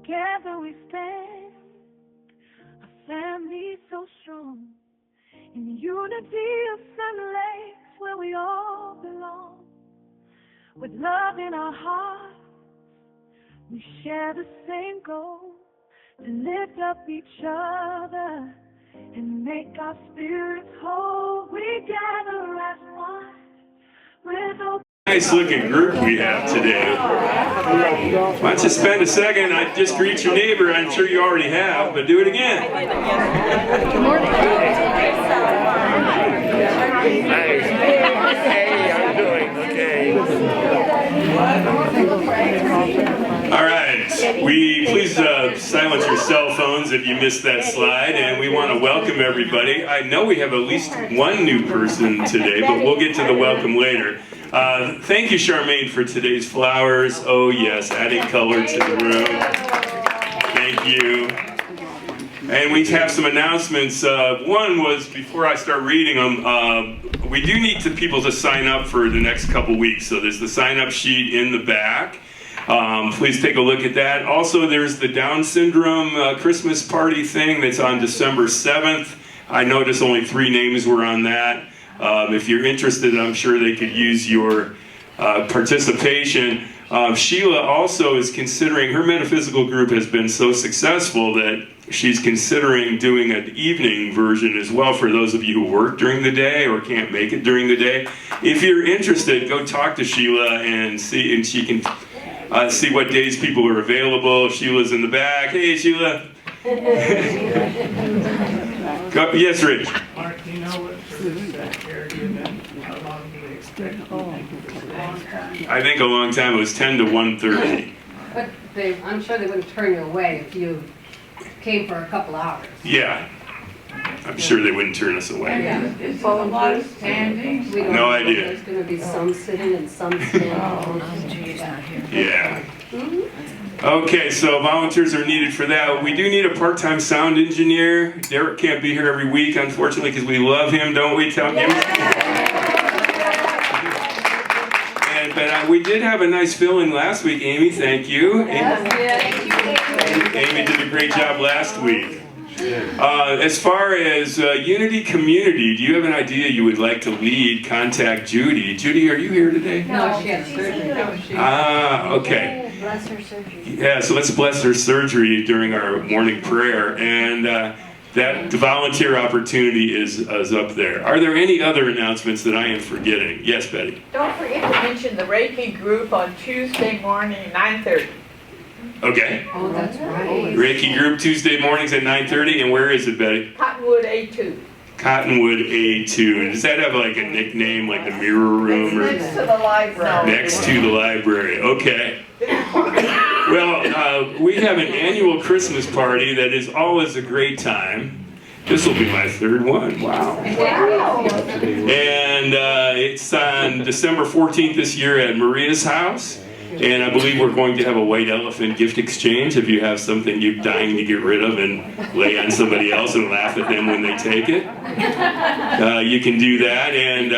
Together we stand, a family so strong, in unity of Sun Lakes where we all belong. With love in our hearts, we share the same goal, to lift up each other and make our spirits whole. We gather as one with open. Nice looking group we have today. Why don't you spend a second, just greet your neighbor, I'm sure you already have, but do it again. Good morning. Hey, how you doing? Okay. All right, please silence your cell phones if you missed that slide, and we want to welcome everybody. I know we have at least one new person today, but we'll get to the welcome later. Thank you, Charmaine, for today's flowers. Oh yes, adding color to the room. Thank you. And we have some announcements. One was, before I start reading them, we do need people to sign up for the next couple weeks. So there's the sign-up sheet in the back. Please take a look at that. Also, there's the Down syndrome Christmas party thing that's on December 7th. I noticed only 3 names were on that. If you're interested, I'm sure they could use your participation. Sheila also is considering, her metaphysical group has been so successful that she's considering doing an evening version as well for those of you who work during the day or can't make it during the day. If you're interested, go talk to Sheila and see, and she can see what days people are available. Sheila's in the back. Hey, Sheila. Go, yes, Rich. Mark, do you know what service that area event, how long do they expect? I think a long time. It was 10 to 1:30. But I'm sure they wouldn't turn you away if you came for a couple hours. Yeah. I'm sure they wouldn't turn us away. Yeah. Is there a lot of standing? We don't No know. idea. There's going to be some sitting and some standing. Yeah. Okay, so volunteers are needed for that. We do need a part-time sound engineer. Derek can't be here every week, unfortunately, because we love him, don't we? Tell him. But we did have a nice fill-in last week, Amy. Thank you. Amy did a great job last week. As far as Unity Community, do you have an idea you would like to lead? Contact Judy. Judy, are you here today? No, she had surgery. Okay. Bless her surgery. Yeah, so let's bless her surgery during our morning prayer. And that volunteer opportunity is up there. Are there any other announcements that I am forgetting? Yes, Betty? Don't forget to mention the Reiki group on Tuesday morning, 9:30. Okay. Oh, that's right. Reiki group Tuesday mornings at 9:30. And where is it, Betty? Cottonwood A2. Cottonwood A2. Does that have like a nickname, like the mirror room? Or Next to the library. next to the library. Okay. Well, we have an annual Christmas party that is always a great time. This will be my 3rd one. Wow. And it's on December 14th this year at Maria's house. And I believe we're going to have a white elephant gift exchange. If you have something you're dying to get rid of and lay on somebody else and laugh at them when they take it, you can do that. And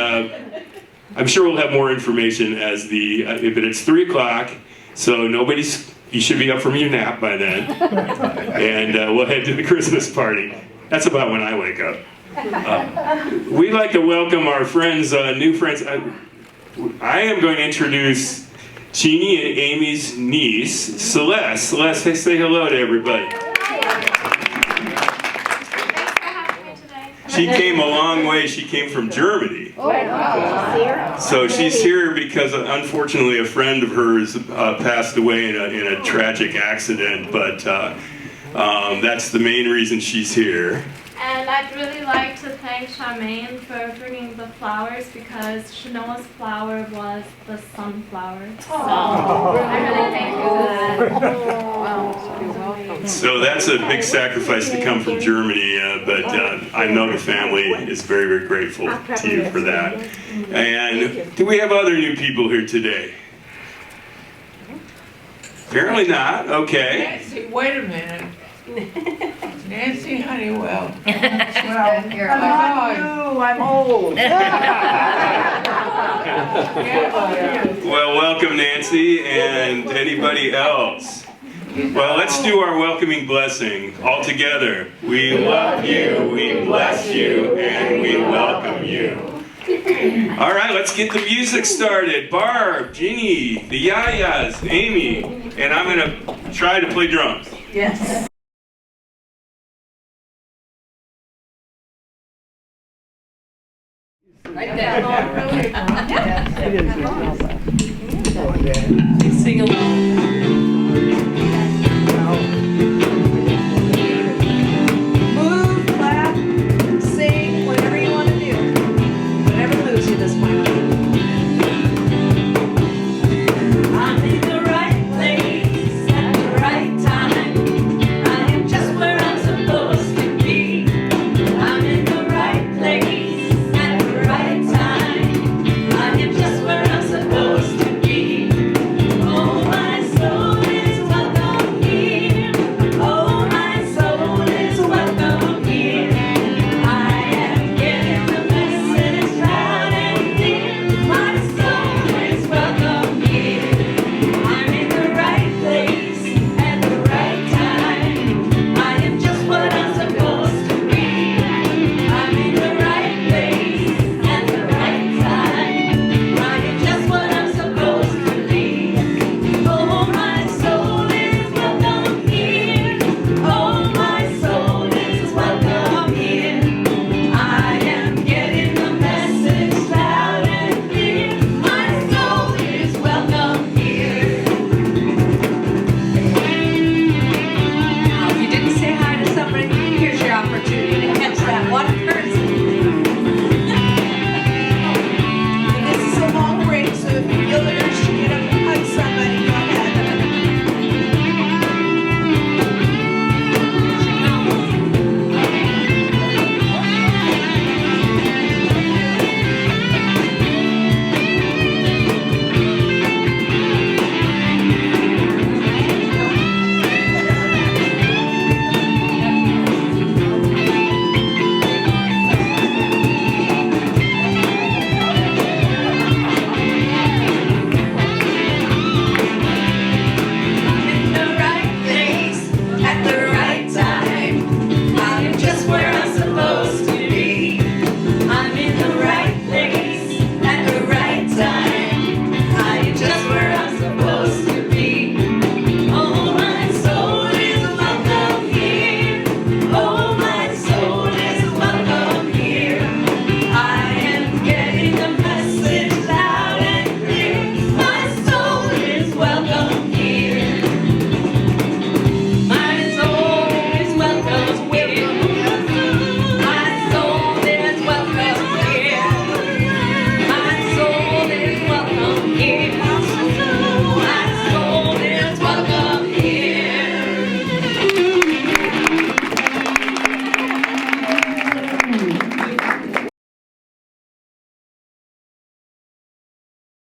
I'm sure we'll have more information as but it's 3 o'clock, so you should be up from your nap by then. And we'll head to the Christmas party. That's about when I wake up. We'd like to welcome our friends, new friends. I am going to introduce Jeanne and Amy's niece, Celeste. Celeste, say hello to everybody. She came a long way. She came from Germany. So she's here because, unfortunately, a friend of hers passed away in a tragic accident, but that's the main reason she's here. And I'd really like to thank Charmaine for bringing the flowers because Shanoa's flower was the sunflower. So I really thank you for that. So that's a big sacrifice to come from Germany, but I know the family is very, very grateful to you for that. And do we have other new people here today? Apparently not. Okay. Nancy, wait a minute. Nancy Honeywell. I'm old. Well, welcome, Nancy, and anybody else. Well, let's do our welcoming blessing all together. We love you, we bless you, and we welcome you. All right, let's get the music started. Barb, Jeanne, the JaJa's, Amy, and I'm going to try to play drums. Yes. Right there. Sing along. Move, clap, sing, whatever you want to do. Whatever moves you this morning. I'm in the right place at the right time. I am just where I'm supposed to be. I'm in the right place at the right time. I am just where I'm supposed to be. Oh, my soul is welcome here. Oh, my soul is welcome here. I am getting the message loud and clear. My soul is welcome here. I'm in the right place at the right time. I am just what I'm supposed to be. I'm in the right place at the right time. I am just what I'm supposed to be. Oh, my soul is welcome here. Oh, my soul is welcome here. I am getting the message loud and clear. My soul is welcome here. Now, if you didn't say hi to somebody, here's your opportunity to catch that one person. This is a long break, so if you feel the urge to get up and hug somebody, go ahead. I'm in the right place at the right time. I am just where I'm supposed to be. I'm in the right place at the right time. I am just where I'm supposed to be. Oh, my soul is welcome here. Oh, my soul is welcome here. I am getting the message loud and clear. My soul is welcome here. My soul is welcome here. My soul is welcome here. My soul is welcome here. My soul is welcome here.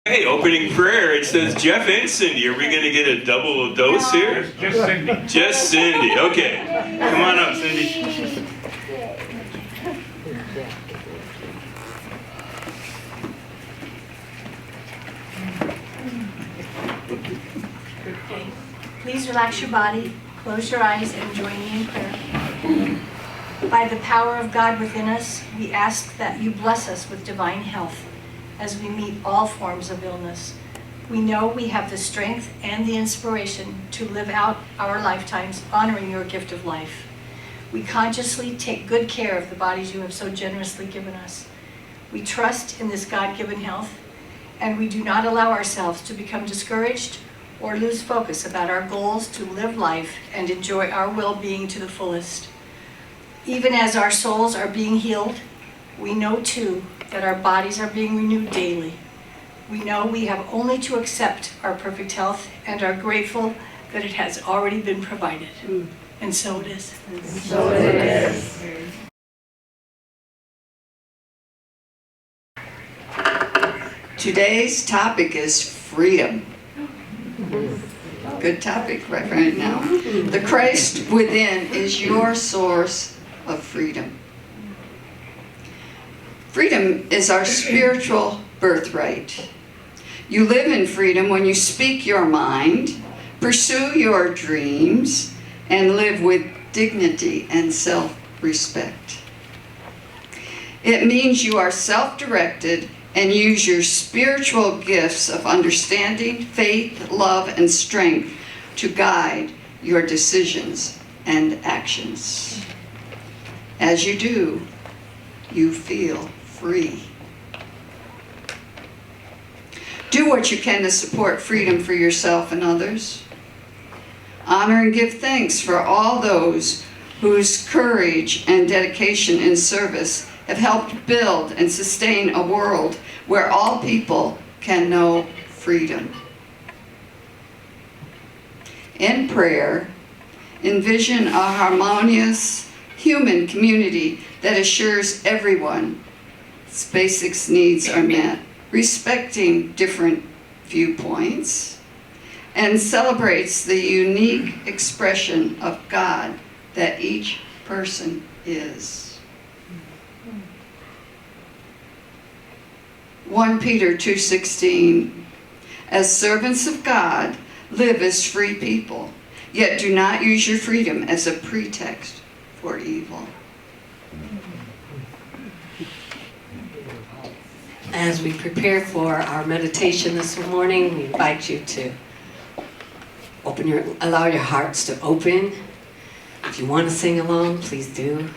Hey, opening prayer. It says Jeff and Cindy. Are we going to get a double dose here? Just Cindy. Just Cindy. Okay. Come on up, Cindy. Please relax your body, close your eyes, and join me in prayer. By the power of God within us, we ask that you bless us with divine health as we meet all forms of illness. We know we have the strength and the inspiration to live out our lifetimes honoring your gift of life. We consciously take good care of the bodies you have so generously given us. We trust in this God-given health, and we do not allow ourselves to become discouraged or lose focus about our goals to live life and enjoy our well-being to the fullest. Even as our souls are being healed, we know too that our bodies are being renewed daily. We know we have only to accept our perfect health and are grateful that it has already been provided. And so it is. So it is. Today's topic is freedom. Good topic right now. The Christ within is your source of freedom. Freedom is our spiritual birthright. You live in freedom when you speak your mind, Pursue your dreams and live with dignity and self-respect. It means you are self-directed and use your spiritual gifts of understanding, faith, love, and strength to guide your decisions and actions. As you do, you feel free. Do what you can to support freedom for yourself and others. Honor and give thanks for all those whose courage and dedication in service have helped build and sustain a world where all people can know freedom. In prayer, envision a harmonious human community that assures everyone's basic needs are met, respecting different viewpoints, and celebrates the unique expression of God that each person is. 1 Peter 2:16, as servants of God, live as free people, yet do not use your freedom as a pretext for evil. As we prepare for our meditation this morning, we invite you to allow your hearts to open. If you want to sing along, please do.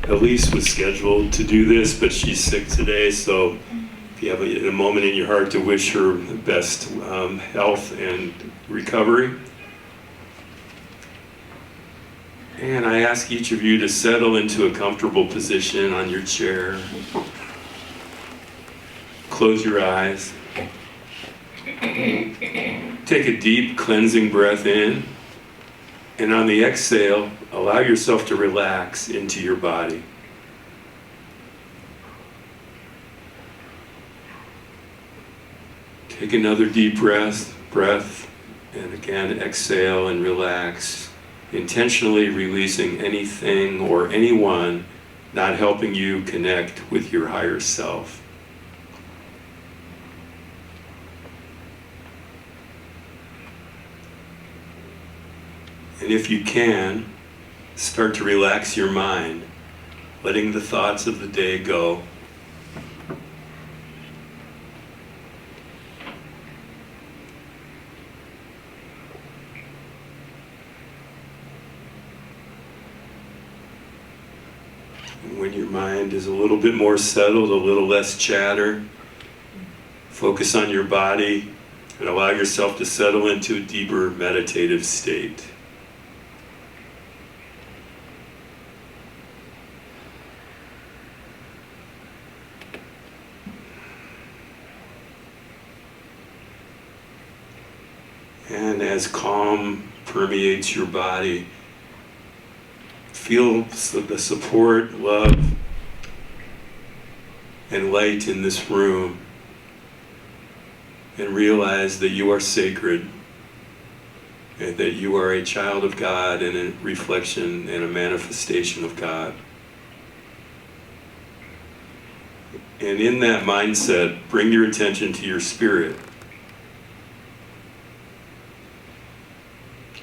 Elise was scheduled to do this, but she's sick today, so if you have a moment in your heart to wish her the best health and recovery. And I ask each of you to settle into a comfortable position on your chair. Close your eyes. Take a deep cleansing breath in, and on the exhale, allow yourself to relax into your body. Take another deep breath, and again exhale and relax, intentionally releasing anything or anyone not helping you connect with your higher self. And if you can, start to relax your mind, letting the thoughts of the day go. And when your mind is a little bit more settled, a little less chatter, focus on your body and allow yourself to settle into a deeper meditative state. And as calm permeates your body, feel the support, love, and light in this room, and realize that you are sacred, and that you are a child of God and a reflection and a manifestation of God. And in that mindset, bring your attention to your spirit.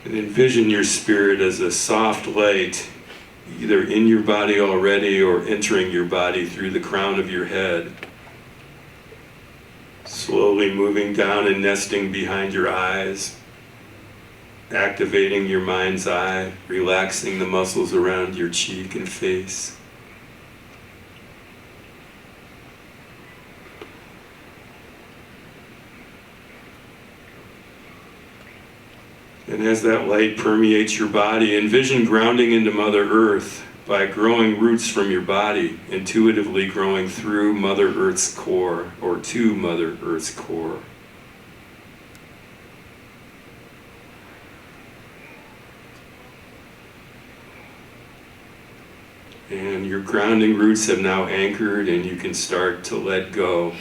And envision your spirit as a soft light, either in your body already or entering your body through the crown of your head, slowly moving down and nesting behind your eyes, activating your mind's eye, relaxing the muscles around your cheek and face. And as that light permeates your body, envision grounding into Mother Earth by growing roots from your body, intuitively growing through Mother Earth's core, or to Mother Earth's core. And your grounding roots have now anchored, and you can start to let go.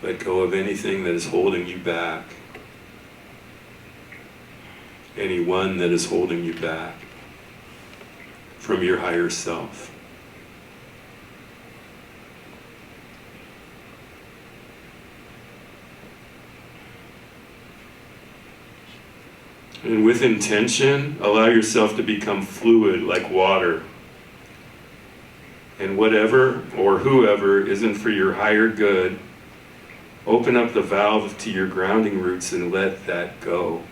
Let go of anything that is holding you back. Anyone that is holding you back from your higher self. And with intention, allow yourself to become fluid like water. And whatever or whoever isn't for your higher good, open up the valve to your grounding roots and let that go.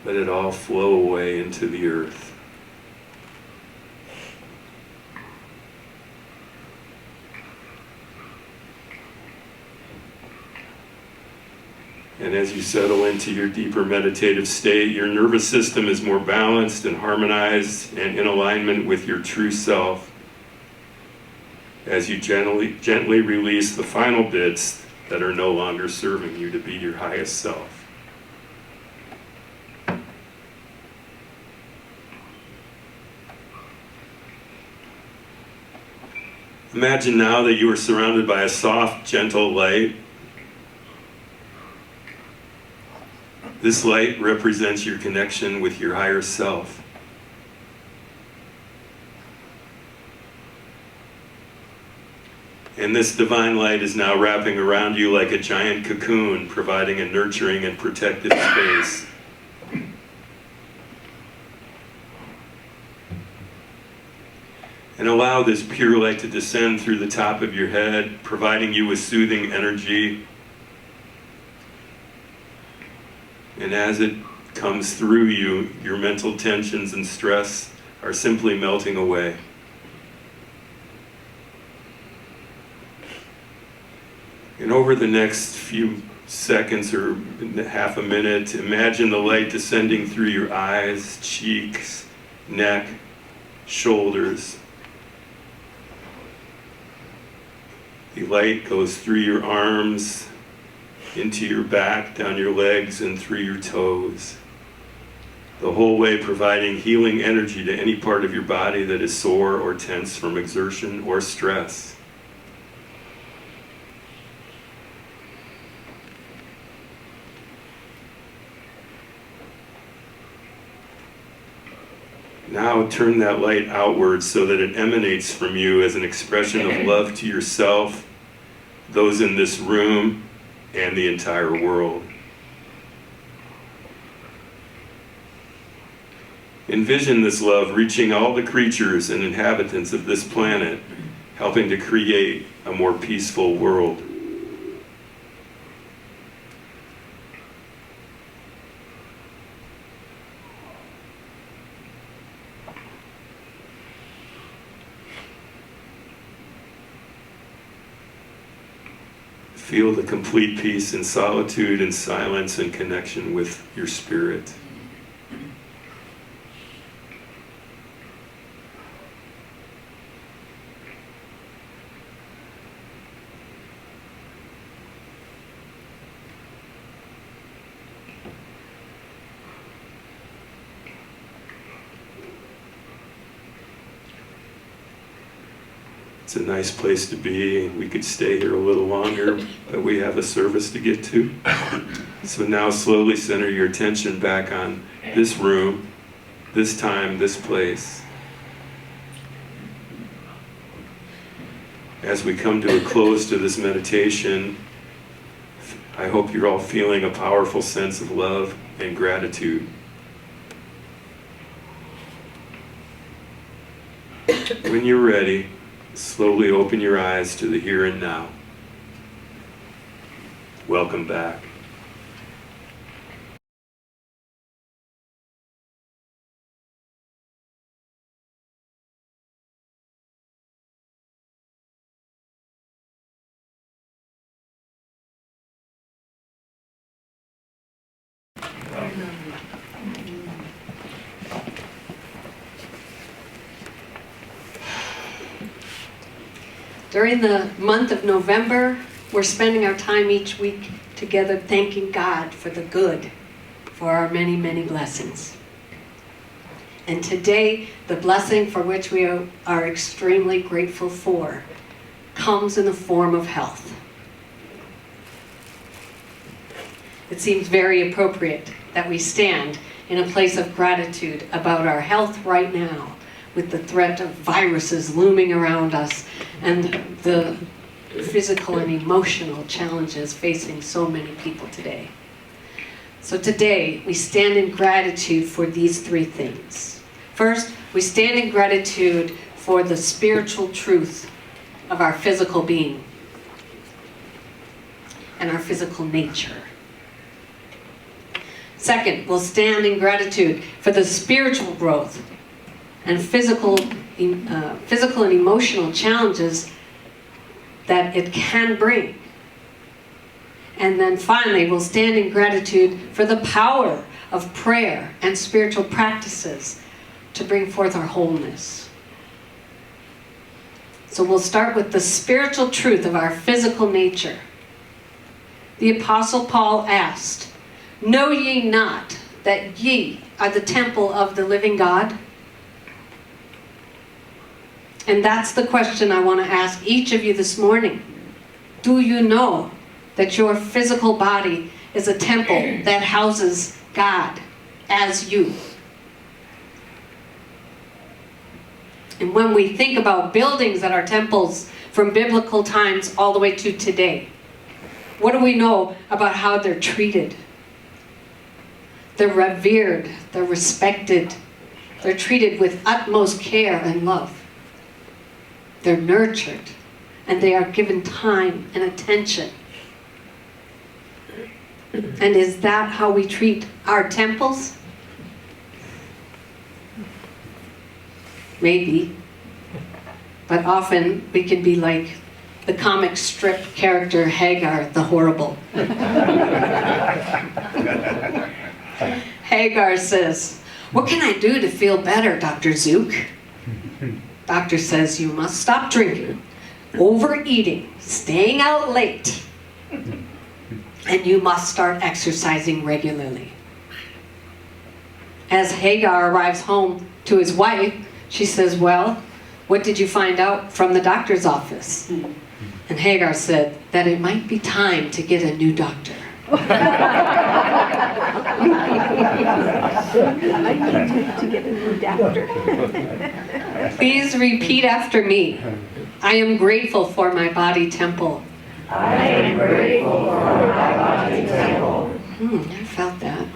Let it all flow away into the earth. And as you settle into your deeper meditative state, your nervous system is more balanced and harmonized and in alignment with your true self, as you gently release the final bits that are no longer serving you to be your highest self. Imagine now that you are surrounded by a soft, gentle light. This light represents your connection with your higher self. And this divine light is now wrapping around you like a giant cocoon, providing a nurturing and protective space. And allow this pure light to descend through the top of your head, providing you with soothing energy. And as it comes through you, your mental tensions and stress are simply melting away. And over the next few seconds or half a minute, imagine the light descending through your eyes, cheeks, neck, shoulders. The light goes through your arms, into your back, down your legs, and through your toes. The whole way providing healing energy to any part of your body that is sore or tense from exertion or stress. Now turn that light outwards so that it emanates from you as an expression of love to yourself, those in this room, and the entire world. Envision this love reaching all the creatures and inhabitants of this planet, helping to create a more peaceful world. Feel the complete peace and solitude and silence and connection with your spirit. It's a nice place to be. We could stay here a little longer, but we have a service to get to. So now slowly center your attention back on this room, this time, this place. As we come to a close to this meditation, I hope you're all feeling a powerful sense of love and gratitude. When you're ready, slowly open your eyes to the here and now. Welcome back. During the month of November, we're spending our time each week together thanking God for the good, for our many, many blessings. And today, the blessing for which we are extremely grateful for comes in the form of health. It seems very appropriate that we stand in a place of gratitude about our health right now, with the threat of viruses looming around us and the physical and emotional challenges facing so many people today. So today, we stand in gratitude for these three things. First, we stand in gratitude for the spiritual truth of our physical being and our physical nature. Second, we'll stand in gratitude for the spiritual growth and physical and emotional challenges that it can bring. And then finally, we'll stand in gratitude for the power of prayer and spiritual practices to bring forth our wholeness. So we'll start with the spiritual truth of our physical nature. The Apostle Paul asked, "Know ye not that ye are the temple of the living God?" And that's the question I want to ask each of you this morning. Do you know that your physical body is a temple that houses God as you? And when we think about buildings that are temples from biblical times all the way to today, what do we know about how they're treated? They're revered, they're respected, they're treated with utmost care and love. They're nurtured, and they are given time and attention. And is that how we treat our temples? Maybe. But often we can be like the comic strip character Hagar the Horrible. Hagar says, "What can I do to feel better, Dr. Zook?" Doctor says, "You must stop drinking, overeating, staying out late, and you must start exercising regularly." As Hagar arrives home to his wife, she says, "Well, what did you find out from the doctor's office?" And Hagar said that it might be time to get a new doctor. I need to get a new doctor. Please repeat after me. I am grateful for my body temple. I am grateful for my body temple. I felt that.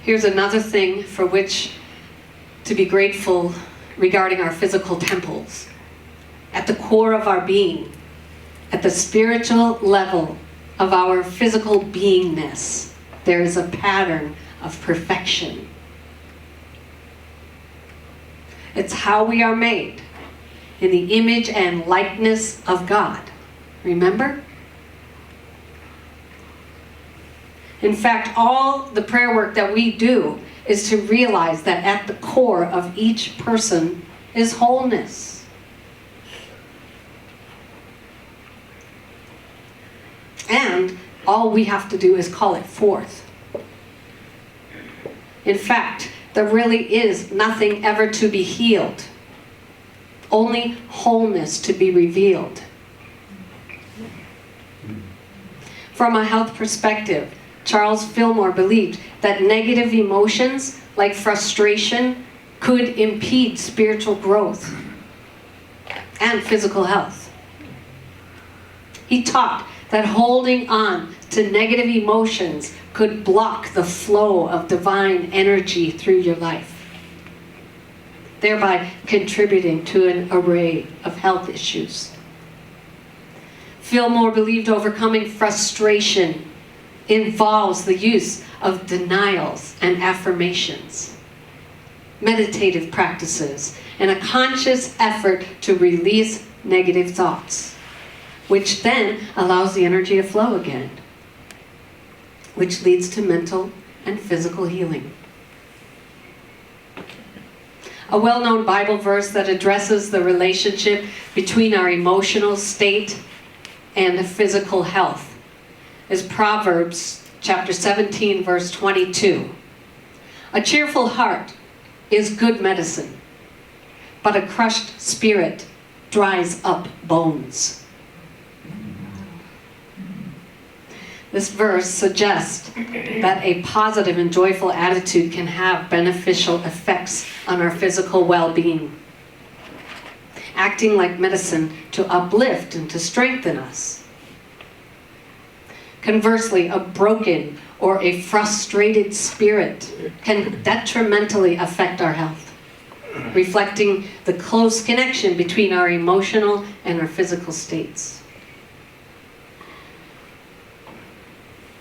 Here's another thing for which to be grateful regarding our physical temples. At the core of our being, at the spiritual level of our physical beingness, there is a pattern of perfection. It's how we are made, in the image and likeness of God. Remember? In fact, all the prayer work that we do is to realize that at the core of each person is wholeness. And all we have to do is call it forth. In fact, there really is nothing ever to be healed only wholeness to be revealed. From a health perspective, Charles Fillmore believed that negative emotions like frustration could impede spiritual growth and physical health. He taught that holding on to negative emotions could block the flow of divine energy through your life, thereby contributing to an array of health issues. Fillmore believed overcoming frustration involves the use of denials and affirmations, meditative practices, and a conscious effort to release negative thoughts, which then allows the energy to flow again, which leads to mental and physical healing. A well-known Bible verse that addresses the relationship between our emotional state and physical health is Proverbs chapter 17, verse 22. A cheerful heart is good medicine, but a crushed spirit dries up bones. This verse suggests that a positive and joyful attitude can have beneficial effects on our physical well-being, acting like medicine to uplift and to strengthen us. Conversely, a broken or a frustrated spirit can detrimentally affect our health, reflecting the close connection between our emotional and our physical states.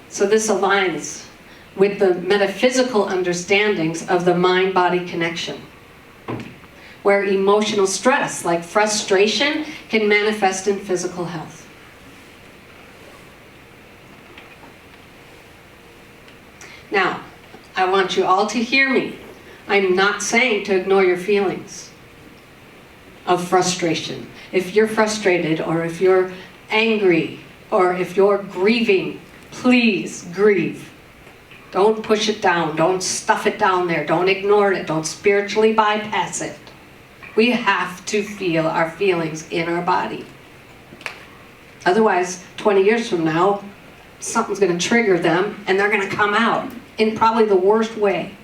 So this aligns with the metaphysical understandings of the mind-body connection, where emotional stress, like frustration, can manifest in physical health. Now, I want you all to hear me. I'm not saying to ignore your feelings of frustration. If you're frustrated, or if you're angry, or if you're grieving, please grieve. Don't push it down. Don't stuff it down there. Don't ignore it. Don't spiritually bypass it. We have to feel our feelings in our body. Otherwise, 20 years from now, something's going to trigger them and they're going to come out in probably the worst way,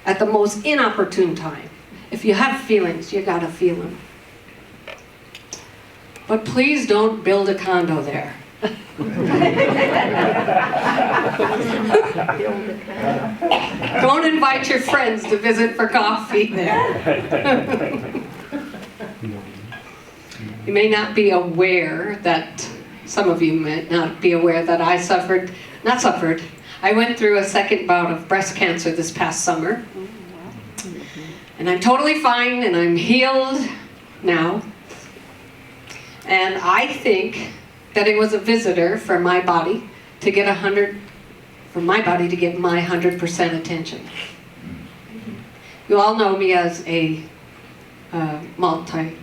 at the most inopportune time. If you have feelings, you got to feel them. But please don't build a condo there. Don't invite your friends to visit for coffee there. You may not be aware that, some of you may not be aware that I went through a second bout of breast cancer this past summer. And I'm totally fine and I'm healed now. And I think that it was a visitor for my body to get my 100% attention. You all know me as a multitasker.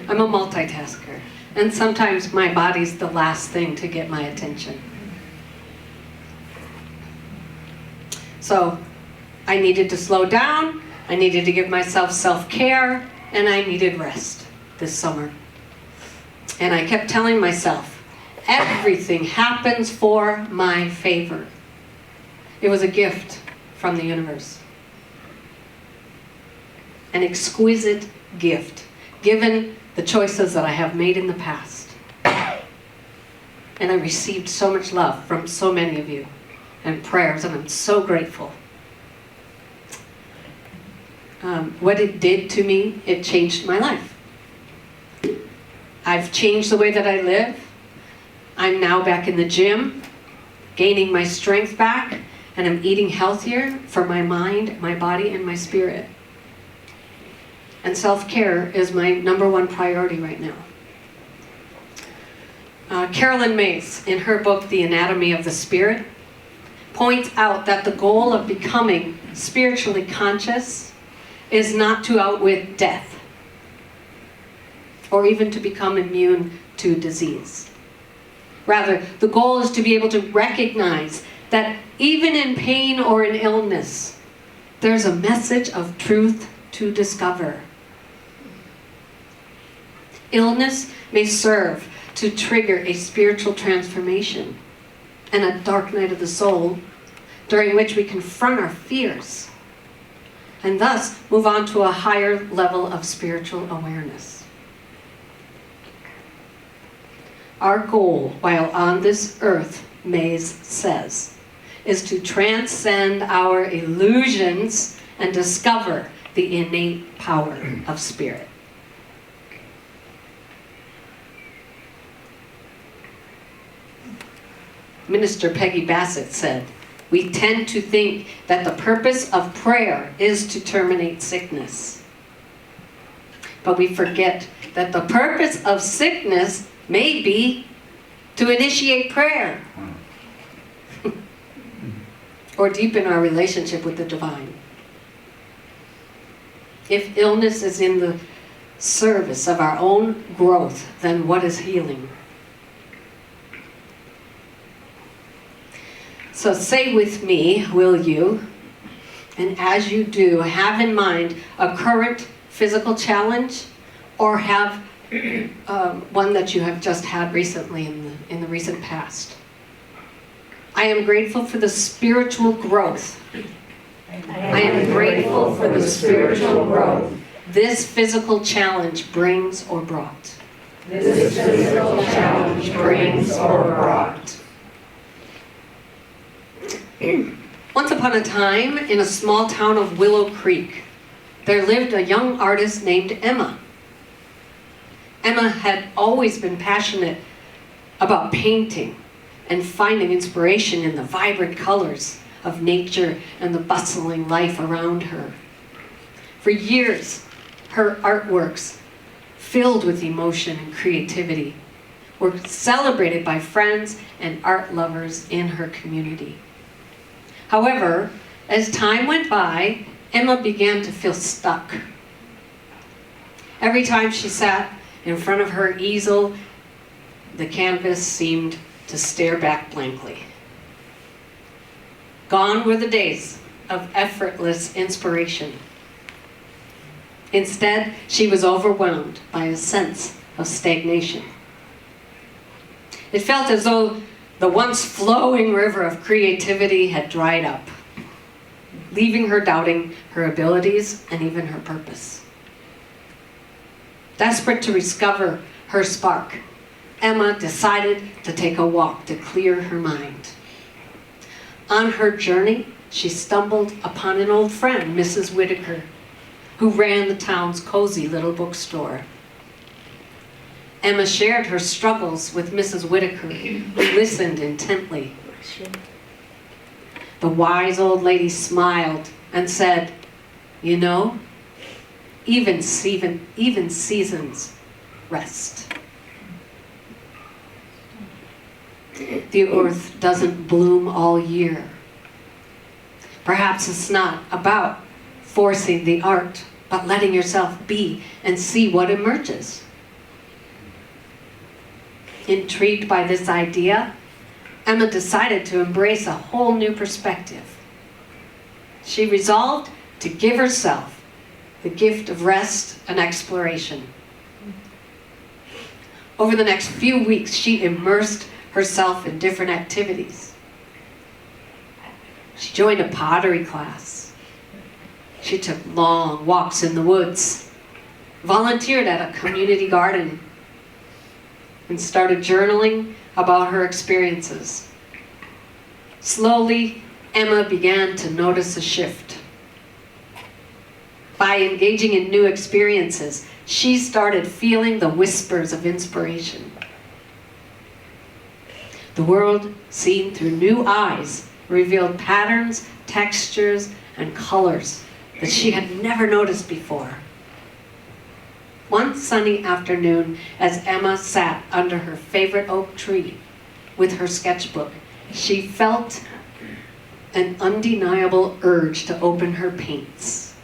I'm a multitasker. And sometimes my body's the last thing to get my attention. So I needed to slow down, I needed to give myself self-care, and I needed rest this summer. And I kept telling myself, everything happens for my favor. It was a gift from the universe. An exquisite gift, given the choices that I have made in the past. And I received so much love from so many of you, and prayers, and I'm so grateful. What it did to me, it changed my life. I've changed the way that I live. I'm now back in the gym, gaining my strength back, and I'm eating healthier for my mind, my body, and my spirit. And self-care is my #1 priority right now. Carolyn Mace, in her book, The Anatomy of the Spirit, points out that the goal of becoming spiritually conscious is not to outwit death, or even to become immune to disease. Rather, the goal is to be able to recognize that even in pain or in illness, There's a message of truth to discover. Illness may serve to trigger a spiritual transformation and a dark night of the soul during which we confront our fears and thus move on to a higher level of spiritual awareness. Our goal while on this earth, Mays says, is to transcend our illusions and discover the innate power of spirit. Minister Peggy Bassett said, "We tend to think that the purpose of prayer is to terminate sickness. But we forget that the purpose of sickness may be to initiate prayer or deepen our relationship with the divine. If illness is in the service of our own growth, then what is healing?" So say with me, will you? And as you do, have in mind a current physical challenge or have one that you have just had recently in the recent past. I am grateful for the spiritual growth. I am grateful for the spiritual growth this physical challenge brings or brought. This physical challenge brings or brought. Once upon a time, in a small town of Willow Creek, there lived a young artist named Emma. Emma had always been passionate about painting and finding inspiration in the vibrant colors of nature and the bustling life around her. For years, her artworks, filled with emotion and creativity, were celebrated by friends and art lovers in her community. However, as time went by, Emma began to feel stuck. Every time she sat in front of her easel, the canvas seemed to stare back blankly. Gone were the days of effortless inspiration. Instead, she was overwhelmed by a sense of stagnation. It felt as though the once flowing river of creativity had dried up, leaving her doubting her abilities and even her purpose. Desperate to discover her spark, Emma decided to take a walk to clear her mind. On her journey, she stumbled upon an old friend, Mrs. Whitaker, who ran the town's cozy little bookstore. Emma shared her struggles with Mrs. Whitaker, who listened intently. The wise old lady smiled and said, "You know, even seasons rest. The earth doesn't bloom all year. Perhaps it's not about forcing the art, but letting yourself be and see what emerges." Intrigued by this idea, Emma decided to embrace a whole new perspective. She resolved to give herself the gift of rest and exploration. Over the next few weeks, she immersed herself in different activities. She joined a pottery class. She took long walks in the woods, volunteered at a community garden, and started journaling about her experiences. Slowly, Emma began to notice a shift. By engaging in new experiences, she started feeling the whispers of inspiration. The world, seen through new eyes, revealed patterns, textures, and colors that she had never noticed before. One sunny afternoon, as Emma sat under her favorite oak tree with her sketchbook, she felt an undeniable urge to open her paints.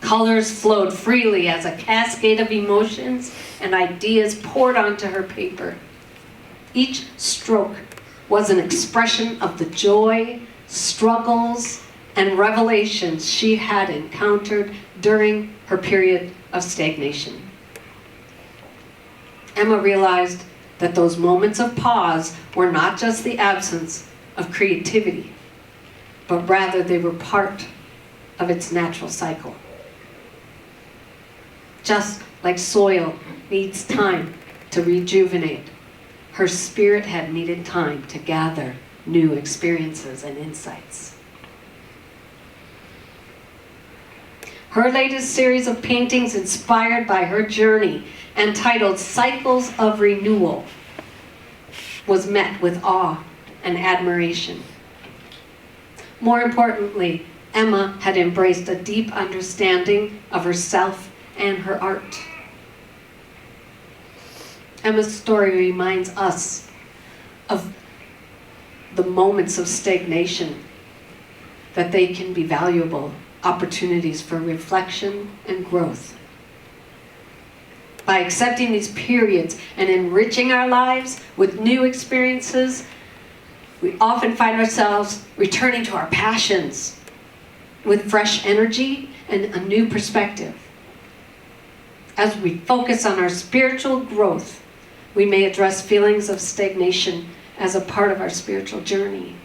Colors flowed freely as a cascade of emotions and ideas poured onto her paper. Each stroke was an expression of the joy, struggles, and revelations she had encountered during her period of stagnation. Emma realized that those moments of pause were not just the absence of creativity, but rather they were part of its natural cycle. Just like soil needs time to rejuvenate, her spirit had needed time to gather new experiences and insights. Her latest series of paintings, inspired by her journey and titled Cycles of Renewal, was met with awe and admiration. More importantly, Emma had embraced a deep understanding of herself and her art. Emma's story reminds us of the moments of stagnation, that they can be valuable opportunities for reflection and growth. By accepting these periods and enriching our lives with new experiences, we often find ourselves returning to our passions with fresh energy and a new perspective. As we focus on our spiritual growth, we may address feelings of stagnation as a part of our spiritual journey.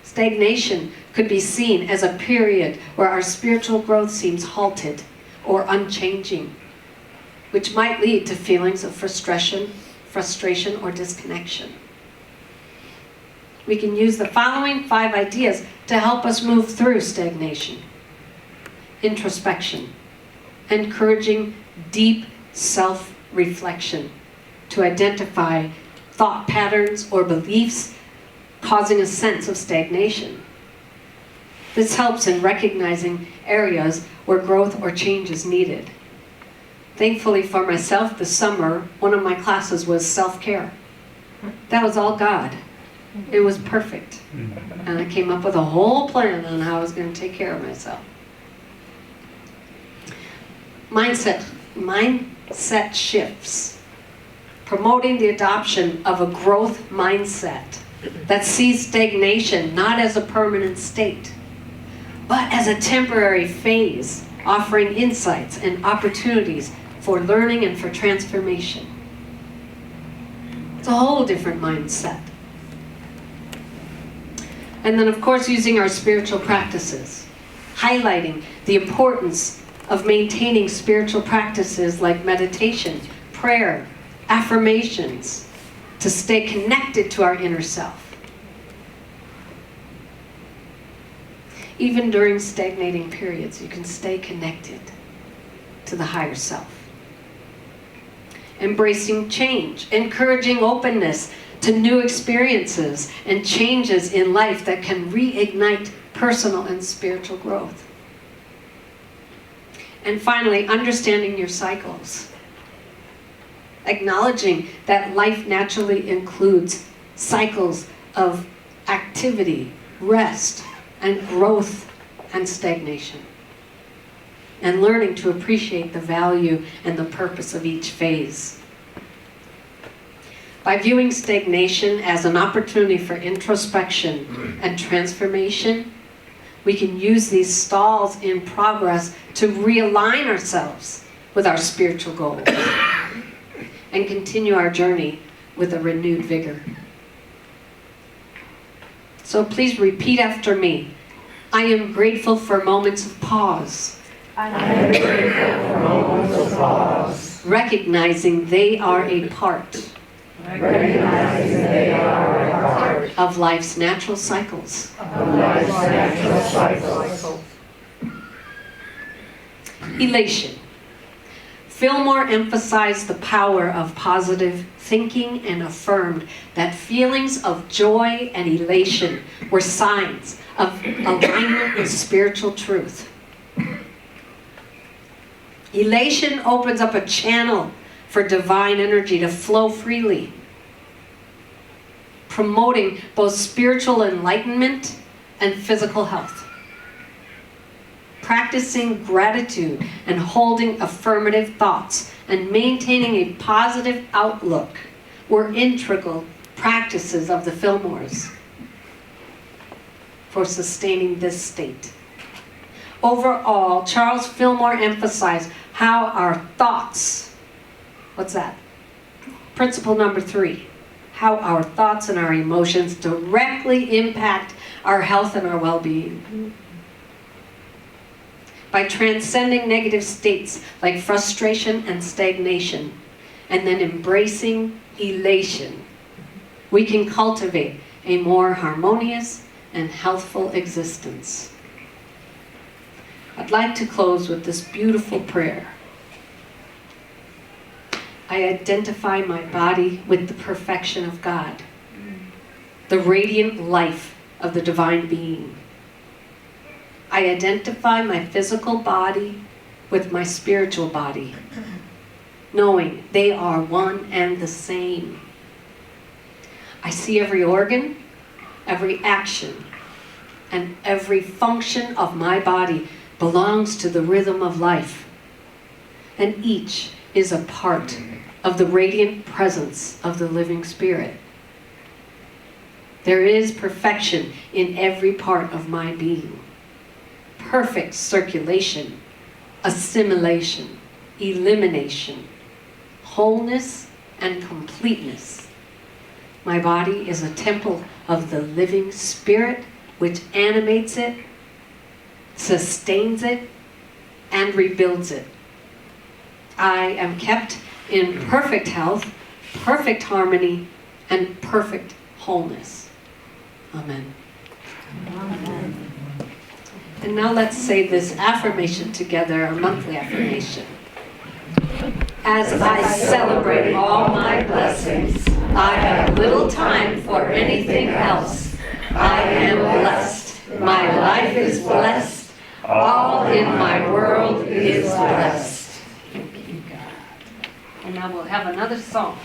Stagnation could be seen as a period where our spiritual growth seems halted or unchanging, which might lead to feelings of frustration, or disconnection. We can use the following 5 ideas to help us move through stagnation. Introspection, encouraging deep self-reflection to identify thought patterns or beliefs causing a sense of stagnation. This helps in recognizing areas where growth or change is needed. Thankfully for myself this summer, one of my classes was self-care. That was all God. It was perfect. And I came up with a whole plan on how I was going to take care of myself. Mindset shifts. Promoting the adoption of a growth mindset that sees stagnation not as a permanent state, but as a temporary phase, offering insights and opportunities for learning and for transformation. It's a whole different mindset. And then, of course, using our spiritual practices, highlighting the importance of maintaining spiritual practices like meditation, prayer, affirmations, to stay connected to our inner self. Even during stagnating periods, you can stay connected to the higher self. Embracing change, encouraging openness to new experiences and changes in life that can reignite personal and spiritual growth. And finally, understanding your cycles. Acknowledging that life naturally includes cycles of activity, rest, and growth and stagnation. And learning to appreciate the value and the purpose of each phase. By viewing stagnation as an opportunity for introspection and transformation, we can use these stalls in progress to realign ourselves with our spiritual goals and continue our journey with a renewed vigor. So please repeat after me. I am grateful for moments of pause. I am grateful for moments of pause. Recognizing they are a part of life's natural cycles. Elation. Fillmore emphasized the power of positive thinking and affirmed that feelings of joy and elation were signs of alignment with spiritual truth. Elation opens up a channel for divine energy to flow freely, promoting both spiritual enlightenment and physical health. Practicing gratitude and holding affirmative thoughts and maintaining a positive outlook were integral practices of the Fillmores. for sustaining this state. Overall, Charles Fillmore emphasized how our thoughts, what's that? Principle number 3, how our thoughts and our emotions directly impact our health and our well-being. By transcending negative states like frustration and stagnation, and then embracing elation, we can cultivate a more harmonious and healthful existence. I'd like to close with this beautiful prayer. I identify my body with the perfection of God, the radiant life of the divine being. I identify my physical body with my spiritual body, knowing they are one and the same. I see every organ, every action, and every function of my body belongs to the rhythm of life, and each is a part of the radiant presence of the living Spirit. There is perfection in every part of my being. Perfect circulation, assimilation, elimination, wholeness, and completeness. My body is a temple of the living Spirit which animates it, sustains it, and rebuilds it. I am kept in perfect health, perfect harmony, and perfect wholeness. Amen. Amen. And now let's say this affirmation together, a monthly affirmation. As I celebrate all my blessings, I have little time for anything else. I am blessed. My life is blessed. All in my world is blessed. Thank you, God. And now we'll have another song.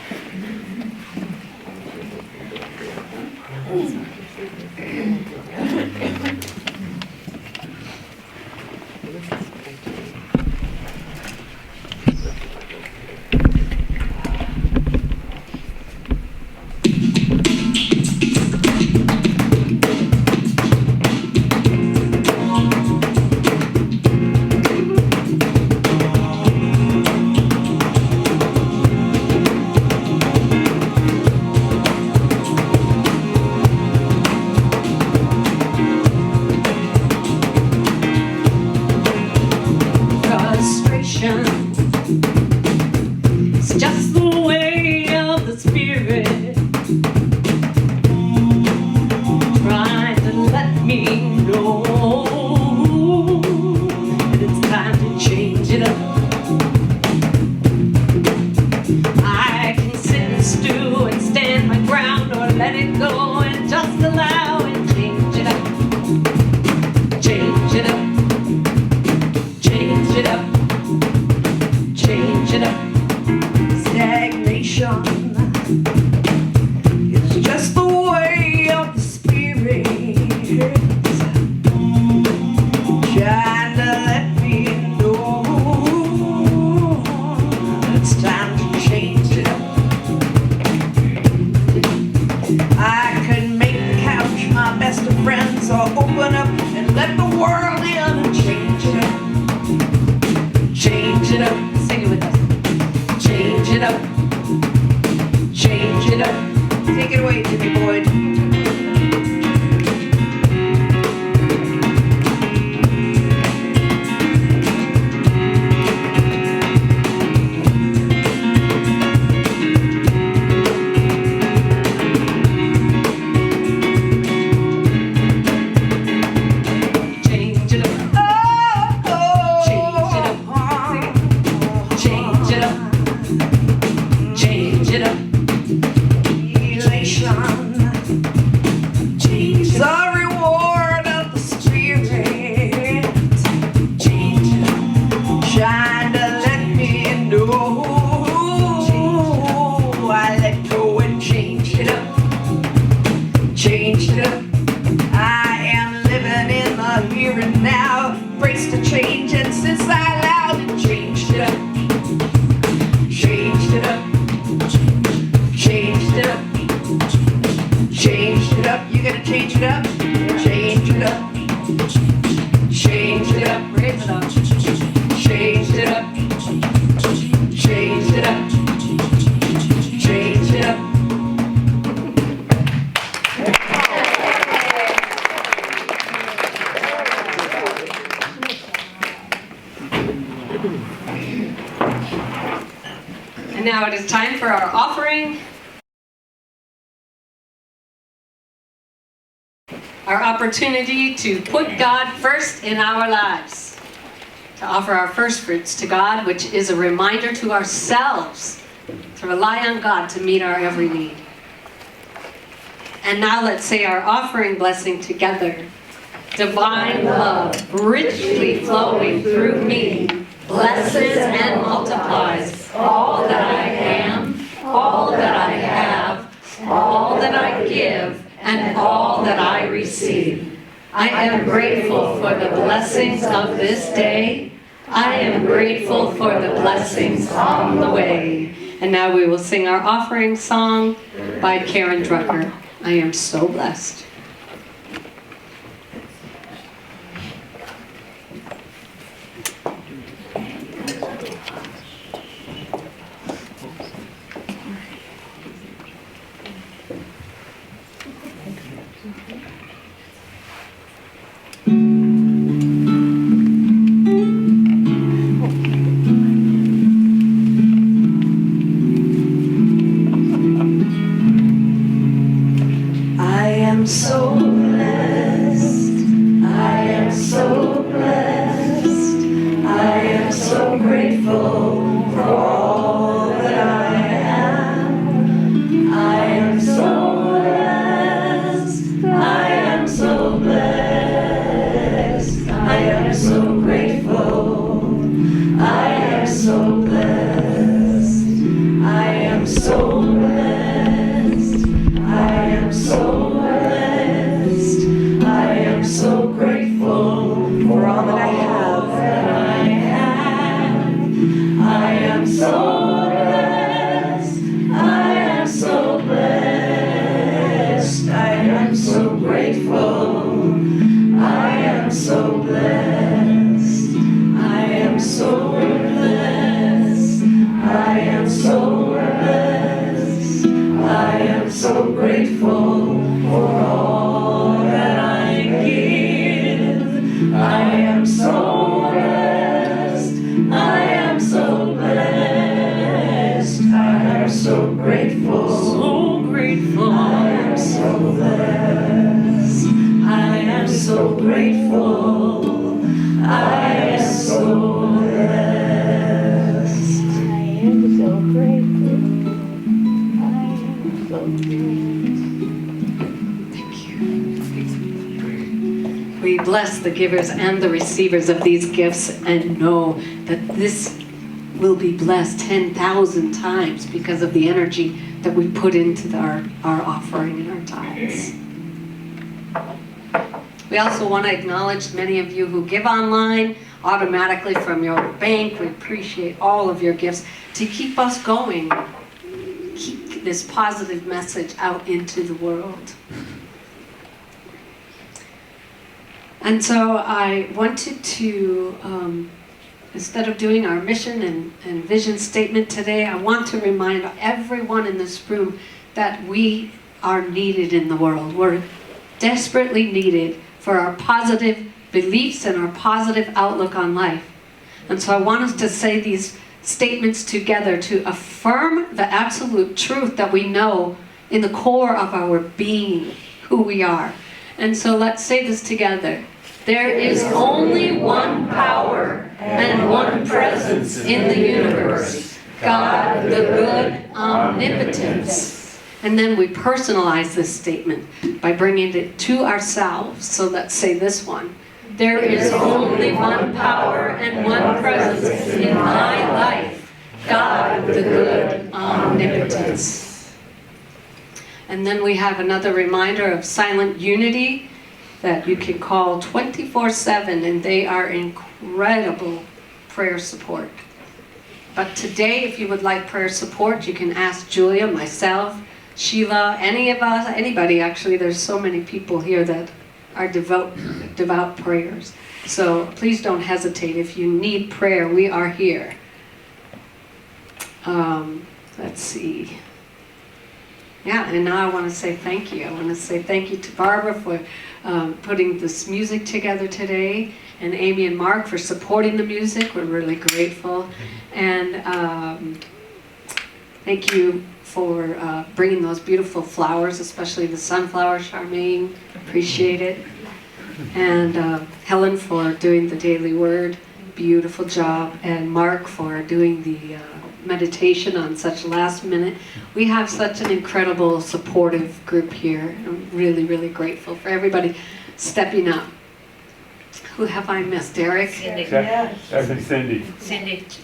And now it is time for our offering. Our opportunity to put God first in our lives. To offer our first fruits to God, which is a reminder to ourselves to rely on God to meet our every need. And now let's say our offering blessing together. Divine love, richly flowing through me, blesses and multiplies all that I am, all that I have, all that I give, and all that I receive. I am grateful for the blessings of this day. I am grateful for the blessings on the way. And now we will sing our offering song by Karen Drucker. I am so blessed. We bless the givers and the receivers of these gifts and know that this will be blessed 10,000 times because of the energy that we put into our offering and our tithes. We also want to acknowledge many of you who give online automatically from your bank. We appreciate all of your gifts to keep us going, keep this positive message out into the world. And so I wanted to, instead of doing our mission and vision statement today, I want to remind everyone in this room that we are needed in the world. We're desperately needed for our positive beliefs and our positive outlook on life. And so I want us to say these statements together to affirm the absolute truth that we know in the core of our being, who we are. And so let's say this together. There is only one power and one presence in the universe, God, the good omnipotence. And then we personalize this statement by bringing it to ourselves. So let's say this one. There is only one power and one presence in my life, God, the good omnipotence. And then we have another reminder of silent unity that you can call 24/7, and they are incredible prayer support. But today, if you would like prayer support, you can ask Julia, myself, Sheila, any of us, anybody actually. There's so many people here that are devout prayers. So please don't hesitate. If you need prayer, we are here. Let's see. Yeah, and now I want to say thank you. I want to say thank you to Barbara for putting this music together today. and Amy and Mark for supporting the music. We're really grateful. And thank you for bringing those beautiful flowers, especially the sunflower, Charmaine. Appreciate it. And Helen for doing the daily word. Beautiful job. And Mark for doing the meditation on such last minute. We have such an incredible supportive group here. I'm really, really grateful for everybody stepping up. Who have I missed? Derek? Cindy.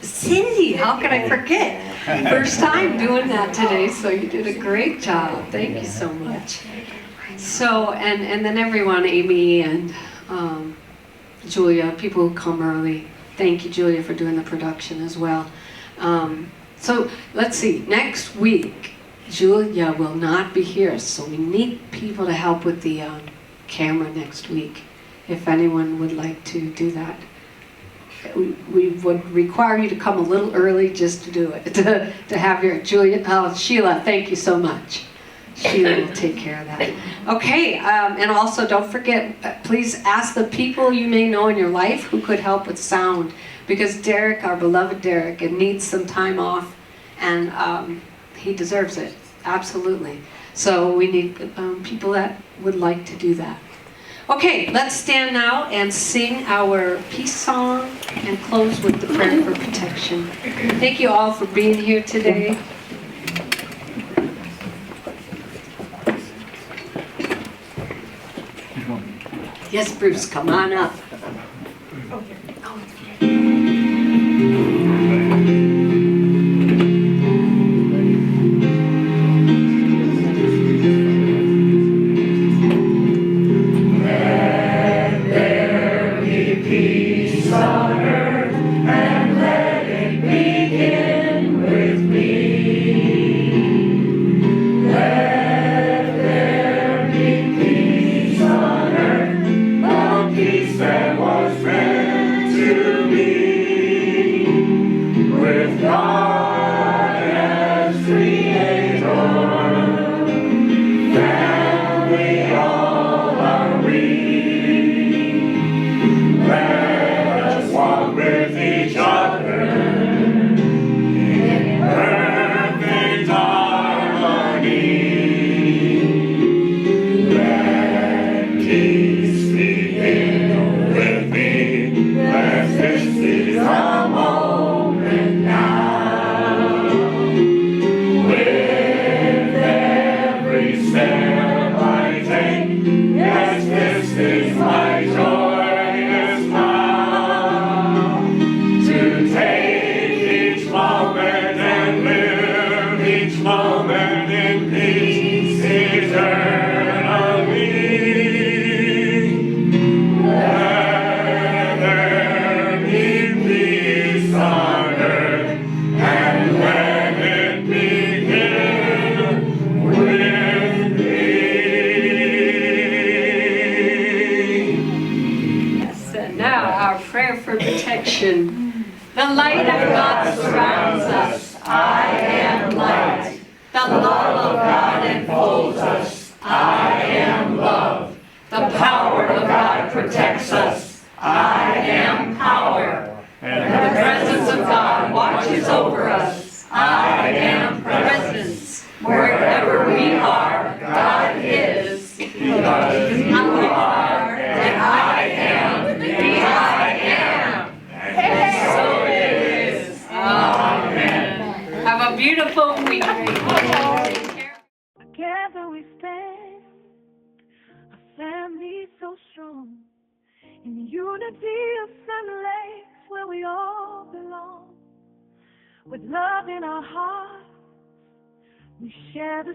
Cindy, how could I forget? First time doing that today, so you did a great job. Thank you so much. So, and then everyone, Amy and Julia, people who come early. Thank you, Julia, for doing the production as well. So let's see, next week, Julia will not be here, so we need people to help with the camera next week, if anyone would like to do that. We would require you to come a little early just to do it, to have your Sheila, thank you so much. Sheila will take care of that. Okay, and also don't forget, please ask the people you may know in your life who could help with sound, because Derek, our beloved Derek, needs some time off, and he deserves it, absolutely. So we need people that would like to do that. Okay, let's stand now and sing our peace song and close with the prayer for protection. Thank you all for being here today. Yes, Bruce, come on up. The light of God surrounds us. I am light. The love of God enfolds us. I am love. The power of God protects us. I am power. And the presence of God watches over us. I am presence. Wherever we are, God is. Because you are, and I am, the I am. And so it is. Amen. Have a beautiful week. Together we stand, a family so strong, in unity of Sun Lakes where we all belong. With love in our hearts, we share the